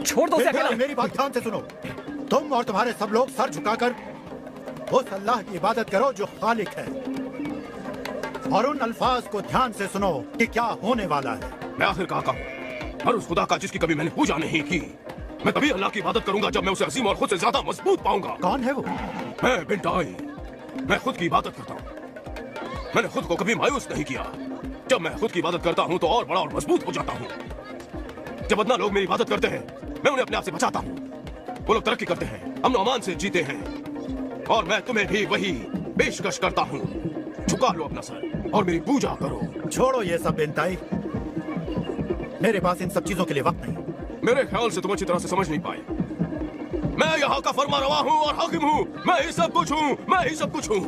छोड़ दो उसे अकेला। मेरी बात ध्यान से सुनो। तुम और तुम्हारे सब लोग सर झुकाकर उस अल्लाह की इबादत करो जो खालिक है, और उन अल्फाज को ध्यान से सुनो कि क्या होने वाला है। मैं आखिर कहाँ का हूँ? और उस खुदा का जिसकी कभी मैंने पूजा नहीं की। मैं तभी अल्लाह की इबादत करूंगा जब मैं उसे अजीम और खुद से ज्यादा मजबूत पाऊंगा। कौन है वो? मैं बिन आई। मैं खुद की इबादत करता हूँ। मैंने खुद को कभी मायूस नहीं किया। जब मैं खुद की इबादत करता हूँ तो और बड़ा और मजबूत हो जाता हूँ। जब अदना लोग मेरी इबादत करते हैं, मैं उन्हें अपने आप से बचाता हूँ। वो लोग तरक्की करते हैं, अमन अमान से जीते हैं, और मैं तुम्हें भी वही पेशकश करता हूँ। झुका लो अपना सर और मेरी पूजा करो। छोड़ो ये सब बेनताई, मेरे पास इन सब चीजों के लिए वक्त नहीं। मेरे ख्याल से तुम अच्छी तरह से समझ नहीं पाए। मैं यहाँ का फरमारवा हूँ और हाकिम हूँ। मैं ही सब कुछ हूँ, मैं ही सब कुछ हूँ।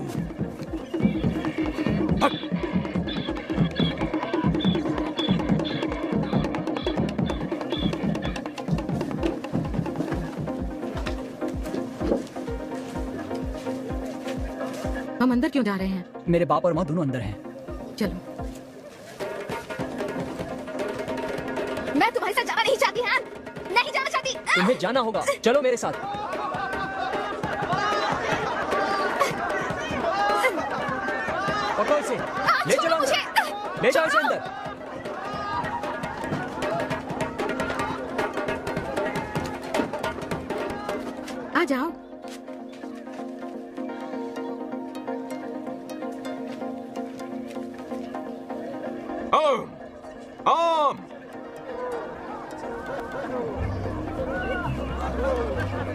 हम अंदर क्यों जा रहे हैं? मेरे बाप और माँ दोनों अंदर हैं। चलो। मैं तुम्हारे साथ जाना नहीं चाहती, हाँ? नहीं जाना चाहती। तुम्हें जाना होगा, चलो मेरे साथ। पकड़ो इसे, ले चलो अंदर। ले जाओ इसे अंदर। आ जाओ।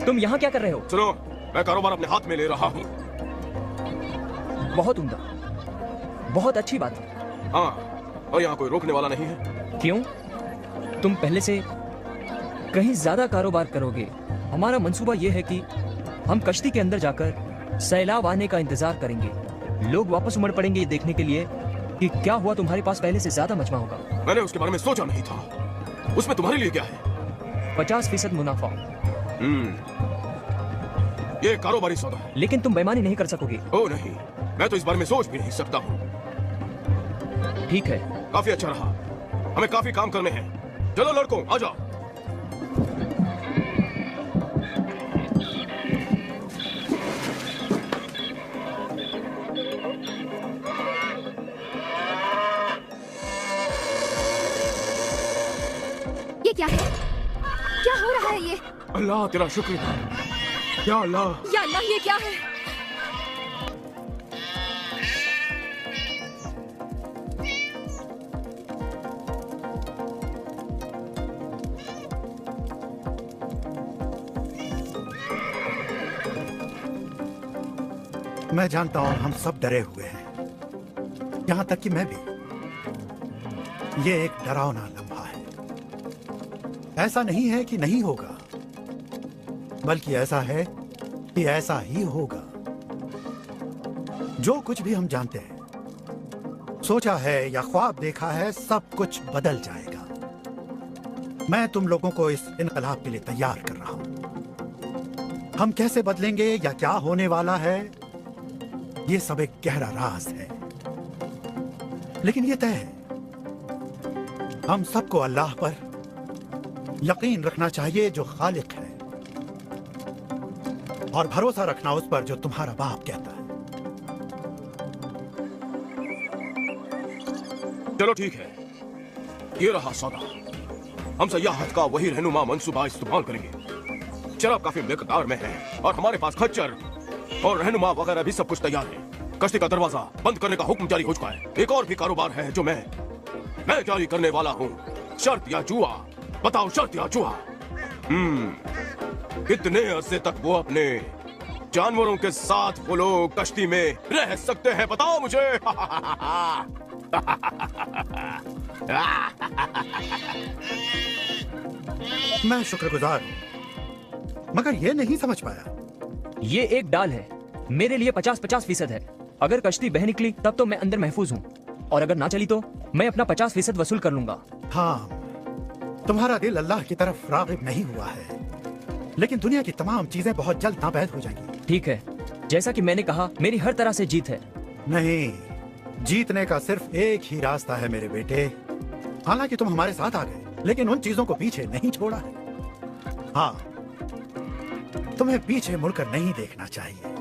तुम यहाँ क्या कर रहे हो? सुनो, मैं कारोबार अपने हाथ में ले रहा हूँ। बहुत उम्दा, बहुत अच्छी बात। हाँ, और यहाँ कोई रोकने वाला नहीं है। क्यों? तुम पहले से कहीं ज्यादा कारोबार करोगे। हमारा मंसूबा ये है कि हम कश्ती के अंदर जाकर सैलाब आने का इंतजार करेंगे। लोग वापस उमड़ पड़ेंगे ये देखने के लिए कि क्या हुआ। तुम्हारे पास पहले से ज्यादा मजमा होगा। मैंने उसके बारे में सोचा नहीं था। उसमें तुम्हारे लिए क्या है? 50% मुनाफा। ये कारोबारी सौदा है। लेकिन तुम बेईमानी नहीं कर सकोगे। ओ नहीं, मैं तो इस बारे में सोच भी नहीं सकता हूँ। ठीक है, काफी अच्छा रहा। हमें काफी काम करने हैं। चलो लड़कों, आ जाओ। ये क्या है? क्या हो रहा है ये? अल्लाह तेरा शुक्र है। या अल्लाह, या अल्लाह, ये क्या है? मैं जानता हूं हम सब डरे हुए हैं, यहां तक कि मैं भी। ये एक डरावना लम्हा है। ऐसा नहीं है कि नहीं होगा, बल्कि ऐसा है कि ऐसा ही होगा। जो कुछ भी हम जानते हैं, सोचा है या ख्वाब देखा है, सब कुछ बदल जाएगा। मैं तुम लोगों को इस इनकलाब के लिए तैयार कर रहा हूं। हम कैसे बदलेंगे या क्या होने वाला है, ये सब एक गहरा राज है। लेकिन ये तय है, हम सबको अल्लाह पर यकीन रखना चाहिए जो खालिक है, और भरोसा रखना उस पर जो तुम्हारा बाप कहता है। चलो ठीक है, ये रहा सौदा। हम सयाहत का वही रहनुमा मंसूबा इस्तेमाल करेंगे। शराब काफी मिकदार में है और हमारे पास खच्चर और रहनुमा वगैरह भी सब कुछ तैयार है। कश्ती का दरवाजा बंद करने का हुक्म जारी हो चुका है। एक और भी कारोबार है जो मैं जारी करने वाला हूँ। शर्त या जुआ? बताओ, शर्त या जुआ? कितने अरसे तक वो अपने जानवरों के साथ वो लोग कश्ती में रह सकते हैं? बताओ मुझे। मैं शुक्रगुजार हूं, मगर ये नहीं समझ पाया। ये एक डाल है, मेरे लिए 50-50% है। अगर कश्ती बह निकली तब तो मैं अंदर महफूज हूँ, और अगर ना चली तो मैं अपना 50% वसूल कर लूंगा। हाँ, तुम्हारा दिल अल्लाह की तरफ राग़िब नहीं हुआ है, लेकिन दुनिया की तमाम चीजें बहुत जल्द नाबैद हो जाएंगी। ठीक है, जैसा कि मैंने कहा, मेरी हर तरह से जीत है। नहीं, जीतने का सिर्फ एक ही रास्ता है मेरे बेटे। हालांकि तुम हमारे साथ आ गए, लेकिन उन चीजों को पीछे नहीं छोड़ा है। हाँ, तुम्हें पीछे मुड़कर नहीं देखना चाहिए।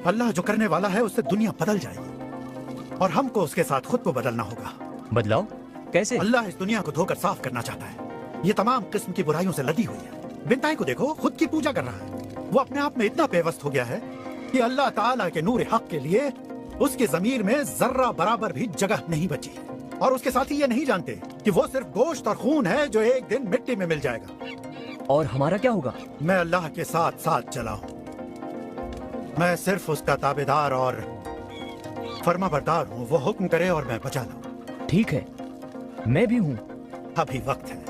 अल्लाह जो करने वाला है उससे दुनिया बदल जाएगी, और हमको उसके साथ खुद को बदलना होगा। बदलाव कैसे? अल्लाह इस दुनिया को धोकर साफ करना चाहता है। ये तमाम किस्म की बुराइयों से लदी हुई है। बिनताई को देखो, खुद की पूजा कर रहा है। वो अपने आप में इतना बेवस्त हो गया है कि अल्लाह ताला के नूर हक के लिए उसके ज़मीर में जर्रा बराबर भी जगह नहीं बची। और उसके साथी ये नहीं जानते कि वो सिर्फ गोश्त और खून है जो एक दिन मिट्टी में मिल जाएगा। और हमारा क्या होगा? मैं अल्लाह के साथ साथ चला हूँ। मैं सिर्फ उसका ताबेदार और फर्माबरदार हूँ। वो हुक्म करे और मैं बचा लाऊं। ठीक है, मैं भी हूँ। अभी वक्त है।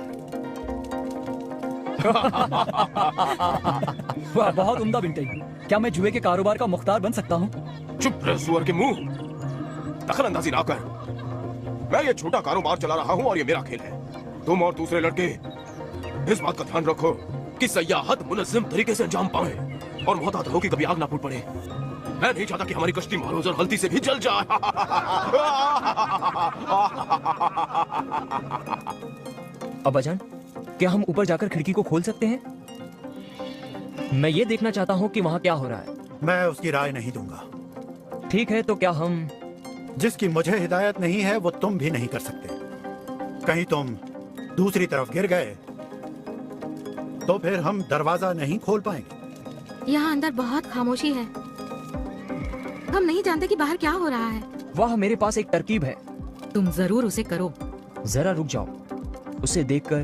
वाह, बहुत उम्दा बिंटे। क्या मैं जुए के कारोबार का मुख्तार बन सकता हूँ? चुप रह सुअर के मुंह, दखल अंदाजी ना कर। मैं ये छोटा कारोबार चला रहा हूँ और ये मेरा खेल है। तुम और दूसरे लड़के इस बात का ध्यान रखो कि सयाहत मुनज़्ज़म तरीके से अंजाम पाए और मोहतात रहो कि कभी आग ना फूट पड़े। मैं नहीं चाहता कि हमारी कश्ती मारूज और गलती से भी जल जाए। अब्बाजान, क्या हम ऊपर जाकर खिड़की को खोल सकते हैं? मैं ये देखना चाहता हूँ कि वहाँ क्या हो रहा है। मैं उसकी राय नहीं दूंगा। ठीक है, तो क्या हम... जिसकी मुझे हिदायत नहीं है वो तुम भी नहीं कर सकते। कहीं तुम दूसरी तरफ गिर गए तो फिर हम दरवाजा नहीं खोल पाएंगे। यहाँ अंदर बहुत खामोशी है। हम नहीं जानते कि बाहर क्या हो रहा है। वाह, मेरे पास एक तरकीब है। तुम जरूर उसे करो। जरा रुक जाओ। उसे देखकर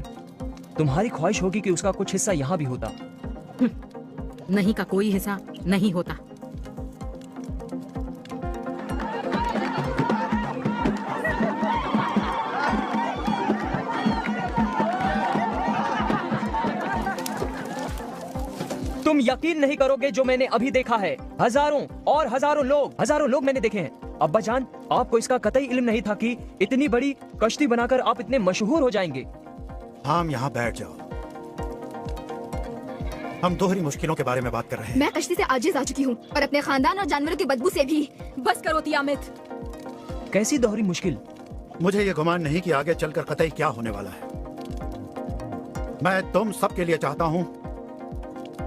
तुम्हारी ख्वाहिश होगी कि उसका कुछ हिस्सा यहाँ भी होता। नहीं का कोई हिस्सा नहीं होता। तुम यकीन नहीं करोगे जो मैंने अभी देखा है। हजारों और हजारों लोग मैंने देखे हैं। अब्बाजान, आपको इसका कतई इल्म नहीं था कि इतनी बड़ी कश्ती बनाकर आप इतने मशहूर हो जाएंगे। हम यहाँ बैठ जाओ। हम दोहरी मुश्किलों के बारे में बात कर रहे हैं। मैं कश्ती से आजिज आ चुकी हूँ और अपने खानदान और जानवरों की बदबू से भी। बस करो तियामत। कैसी दोहरी मुश्किल? मुझे ये गुमान नहीं कि आगे चलकर कतई क्या होने वाला है। मैं तुम सबके लिए चाहता हूँ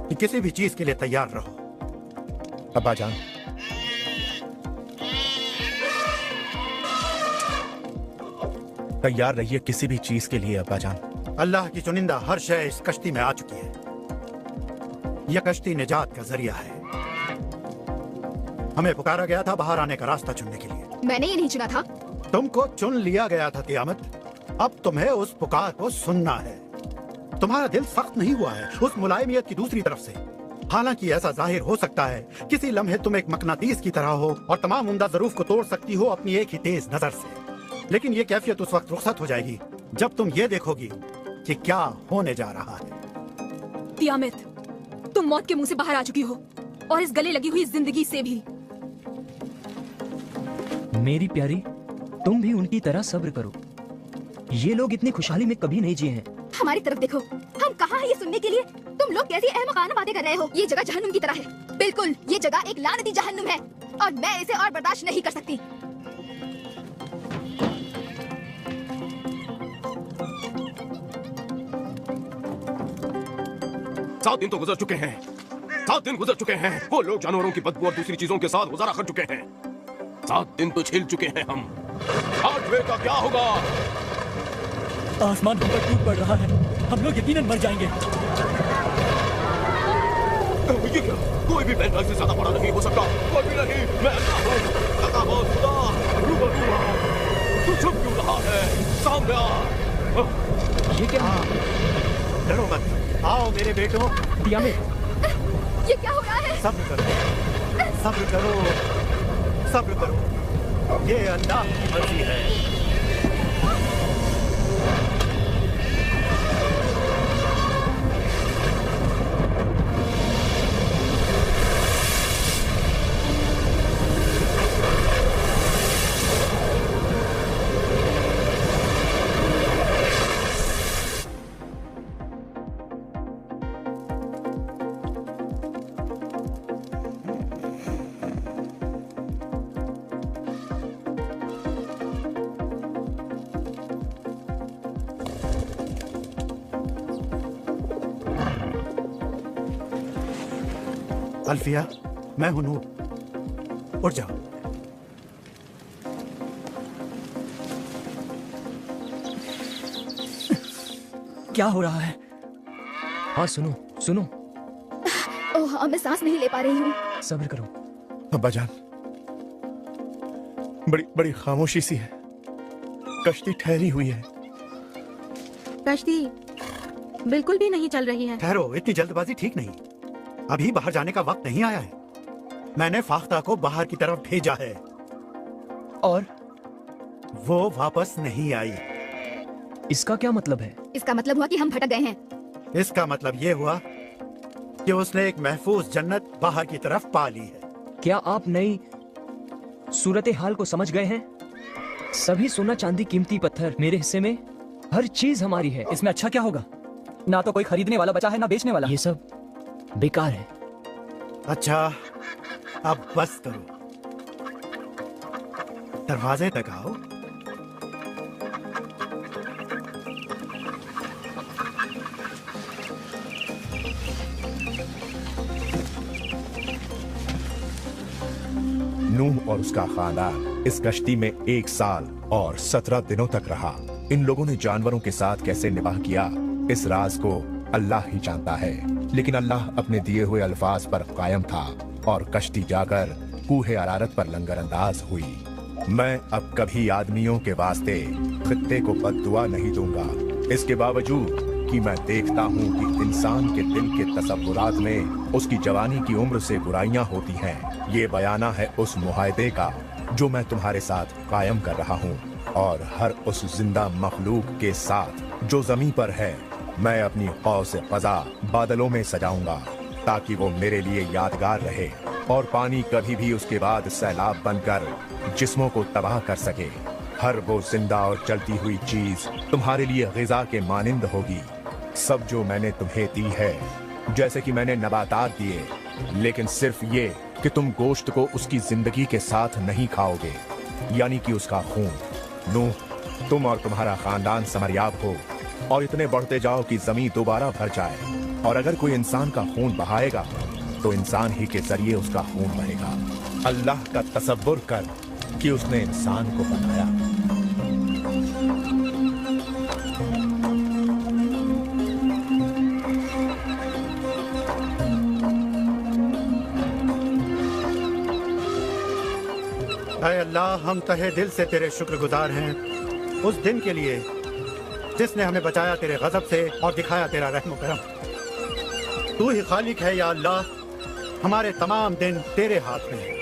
कि किसी भी चीज के लिए तैयार रहो। अब्बाजान, तैयार रहिए किसी भी चीज के लिए। अब्बाजान, अल्लाह की चुनिंदा हर शय इस कश्ती में आ चुकी है। यह कश्ती निजात का जरिया है। हमें पुकारा गया था बाहर आने का रास्ता चुनने के लिए। मैंने ये नहीं चुना था। तुमको चुन लिया गया था तियामत। अब तुम्हें उस पुकार को सुनना है। तुम्हारा दिल सख्त नहीं हुआ है उस मुलायमियत की दूसरी तरफ से। हालांकि ऐसा जाहिर हो सकता है किसी लम्हे तुम एक मकनातीस की तरह हो और तमाम उम्दा ज़रूफ को तोड़ सकती हो अपनी एक ही तेज नजर से। लेकिन ये कैफियत उस वक्त रुखसत हो जाएगी जब तुम ये देखोगी कि क्या होने जा रहा है। तियामत, तुम मौत के मुंह से बाहर आ चुकी हो और इस गले लगी हुई जिंदगी से भी। मेरी प्यारी, तुम भी उनकी तरह सब्र करो। ये लोग इतनी खुशहाली में कभी नहीं जिए हैं। हमारी तरफ देखो, हम कहाँ हैं ये सुनने के लिए? तुम लोग कैसी अहमकाना बातें कर रहे हो। ये जगह जहन्नुम की तरह है। बिल्कुल, ये जगह एक लानती जहन्नुम है और मैं इसे और बर्दाश्त नहीं कर सकती। 7 दिन तो गुजर चुके हैं। 7 दिन गुजर चुके हैं। वो लोग जानवरों की बदबू और दूसरी चीजों के साथ गुजारा कर चुके हैं। 7 दिन तो झेल चुके हैं हम। 8वें का क्या होगा? आसमान हम पर टूट पड़ रहा है। हम लोग यकीनन मर जाएंगे। ये क्या? कोई भी बैन से ज्यादा बड़ा नहीं हो सकता। कोई भी नहीं। मैं अल्लाह हूँ। खुदा रूबरू हूँ। तू छुप क्यों रहा है? सामने आ। ये क्या? डरो मत। आओ मेरे बेटों। तियामत, ये क्या हो रहा है? सब्र करो, सब्र करो, सब्र करो। ये अल्लाह की मर्जी है। अल्फिया, मैं हूं नूर। उठ जाओ। क्या हो रहा है? हाँ सुनो सुनो। ओह, मैं सांस नहीं ले पा रही हूँ। सब्र करो। अब्बाजान, बड़ी बड़ी खामोशी सी है। कश्ती ठहरी हुई है। कश्ती बिल्कुल भी नहीं चल रही है। ठहरो, इतनी जल्दबाजी ठीक नहीं। अभी बाहर जाने का वक्त नहीं आया है। मैंने फाख्ता को बाहर की तरफ भेजा है और वो वापस नहीं आई। इसका क्या मतलब है? इसका मतलब हुआ कि हम भटक गए हैं। इसका मतलब ये हुआ कि उसने एक महफूज जन्नत बाहर की तरफ पा ली है। क्या आप नई सूरत हाल को समझ गए हैं? सभी सोना चांदी कीमती पत्थर मेरे हिस्से में, हर चीज हमारी है। इसमें अच्छा क्या होगा? ना तो कोई खरीदने वाला बचा है ना बेचने वाला। ये सब बेकार है। अच्छा, अब बस करो, दरवाजे तक आओ। नूह और उसका खानदान इस कश्ती में 1 साल और 17 दिनों तक रहा। इन लोगों ने जानवरों के साथ कैसे निभाह किया, इस राज को अल्लाह ही जानता है। लेकिन अल्लाह अपने दिए हुए अल्फाज पर कायम था और कश्ती जाकर कूहे अरारत पर लंगरअंदाज हुई। मैं अब कभी आदमियों के वास्ते खित्ते को बद्दुआ नहीं दूंगा, इसके बावजूद कि मैं देखता हूँ कि इंसान के दिल के तसव्वुरात में उसकी जवानी की उम्र से बुराइयां होती हैं। ये बयाना है उस मुआहदे का जो मैं तुम्हारे साथ कायम कर रहा हूँ, और हर उस जिंदा मखलूक के साथ जो जमीन पर है। मैं अपनी कौस क़ज़ा बादलों में सजाऊंगा ताकि वो मेरे लिए यादगार रहे, और पानी कभी भी उसके बाद सैलाब बनकर जिस्मों को तबाह कर सके। हर वो जिंदा और चलती हुई चीज तुम्हारे लिए ग़िज़ा के मानिंद होगी। सब जो मैंने तुम्हें दी है, जैसे कि मैंने नबातात दिए, लेकिन सिर्फ ये कि तुम गोश्त को उसकी जिंदगी के साथ नहीं खाओगे, यानी कि उसका खून। नूह, तुम और तुम्हारा खानदान समरियाब हो और इतने बढ़ते जाओ कि जमीन दोबारा भर जाए। और अगर कोई इंसान का खून बहाएगा तो इंसान ही के जरिए उसका खून बहेगा। अल्लाह का तसव्वुर कर कि उसने इंसान को बनाया। ऐ अल्लाह, हम तहे दिल से तेरे शुक्रगुजार हैं उस दिन के लिए जिसने हमें बचाया तेरे गजब से और दिखाया तेरा रहम करम। तू ही खालिक है या अल्लाह, हमारे तमाम दिन तेरे हाथ में है।